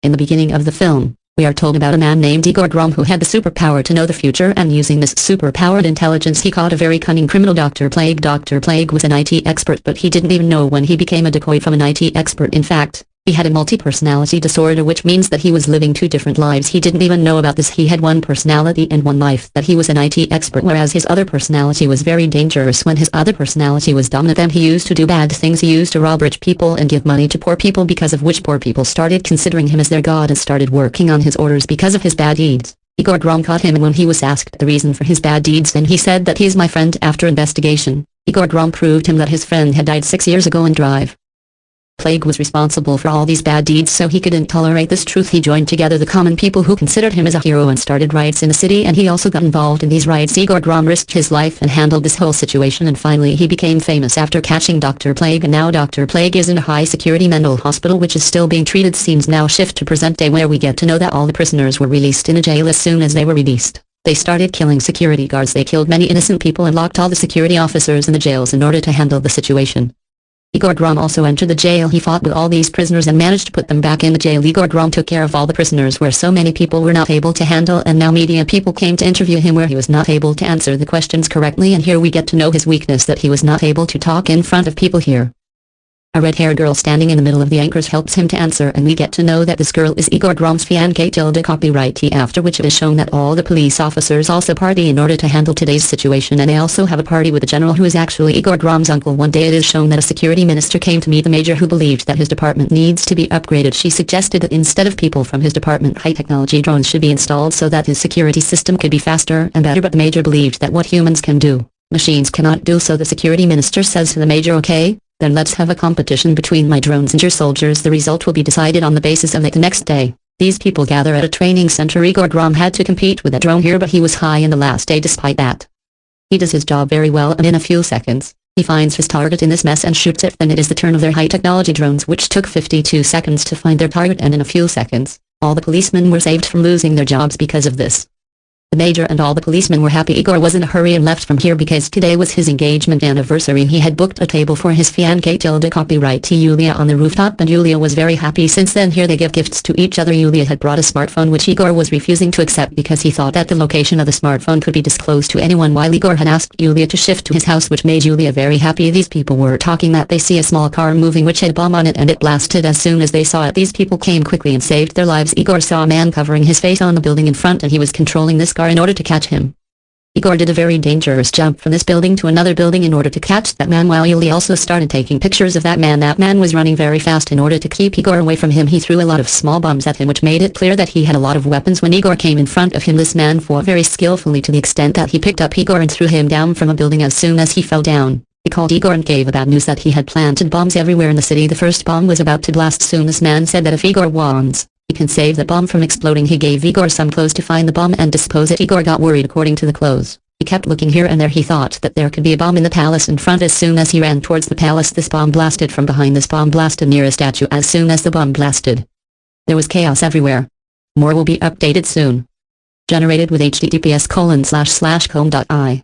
In the beginning of the film, we are told about a man named Grom who had the superpower to know the future, and using this superpowered intelligence he caught a very cunning criminal, Dr. Plague. Dr. Plague was an IT expert, but he didn't even know when he became a decoy from an IT expert. In fact, he had a multi-personality disorder, which means that he was living two different lives. He didn't even know about this. He had one personality and one life, that he was an IT expert, whereas his other personality was very dangerous. When his other personality was dominant, then he used to do bad things. He used to rob rich people and give money to poor people, because of which poor people started considering him as their god and started working on his orders because of his bad deeds. Grom caught him, and when he was asked the reason for his bad deeds, then he said that he is my friend. After investigation, Grom proved him that his friend had died 6 years ago in drive. Plague was responsible for all these bad deeds, so he couldn't tolerate this truth. He joined together the common people who considered him as a hero and started riots in the city, and he also got involved in these riots. Grom risked his life and handled this whole situation, and finally he became famous after catching Dr. Plague, and now Dr. Plague is in a high-security mental hospital which is still being treated. Scenes now shift to present day, where we get to know that all the prisoners were released in a jail. As soon as they were released, they started killing security guards. They killed many innocent people and locked all the security officers in the jails in order to handle the situation. Grom also entered the jail. He fought with all these prisoners and managed to put them back in the jail. Grom took care of all the prisoners where so many people were not able to handle, and now media people came to interview him where he was not able to answer the questions correctly, and here we get to know his weakness, that he was not able to talk in front of people here. A red-haired girl standing in the middle of the anchors helps him to answer, and we get to know that this girl is Grom's fiancée. Copyright after which it is shown that all the police officers also party in order to handle today's situation, and they also have a party with the general who is actually Grom's uncle. One day it is shown that a security minister came to meet the major, who believed that his department needs to be upgraded. She suggested that instead of people from his department, high-technology drones should be installed so that his security system could be faster and better, but the major believed that what humans can do, machines cannot do. So the security minister says to the major, okay, then let's have a competition between my drones and your soldiers. The result will be decided on the basis of it. The next day, these people gather at a training center. Grom had to compete with a drone here, but he was high in the last day. Despite that, he does his job very well, and in a few seconds, he finds his target in this mess and shoots it. Then it is the turn of their high-technology drones, which took 52 seconds to find their target, and in a few seconds, all the policemen were saved from losing their jobs because of this. The major and all the policemen were happy. was in a hurry and left from here because today was his engagement anniversary. He had booked a table for his fiancée. Copyright Julia on the rooftop, and Julia was very happy. Since then here they give gifts to each other. Julia had brought a smartphone which Igor was refusing to accept because he thought that the location of the smartphone could be disclosed to anyone, while Igor had asked Julia to shift to his house, which made Julia very happy. These people were talking that they see a small car moving which had a bomb on it, and it blasted. As soon as they saw it, these people came quickly and saved their lives. Igor saw a man covering his face on the building in front, and he was controlling this car in order to catch him. Igor did a very dangerous jump from this building to another building in order to catch that man, while Julia also started taking pictures of that man. That man was running very fast. In order to keep Igor away from him, he threw a lot of small bombs at him, which made it clear that he had a lot of weapons. When Igor came in front of him, this man fought very skillfully to the extent that he picked up Igor and threw him down from a building. As soon as he fell down, he called Igor and gave a bad news that he had planted bombs everywhere in the city. The first bomb was about to blast. Soon this man said that if Igor wins, he can save the bomb from exploding. He gave Igor some clothes to find the bomb and dispose it. Igor got worried. According to the clothes, he kept looking here and there. He thought that there could be a bomb in the palace in front. As soon as he ran towards the palace, this bomb blasted from behind. This bomb blasted near a statue. As soon as the bomb blasted, there was chaos everywhere. More will be updated soon. Generated with https://com.i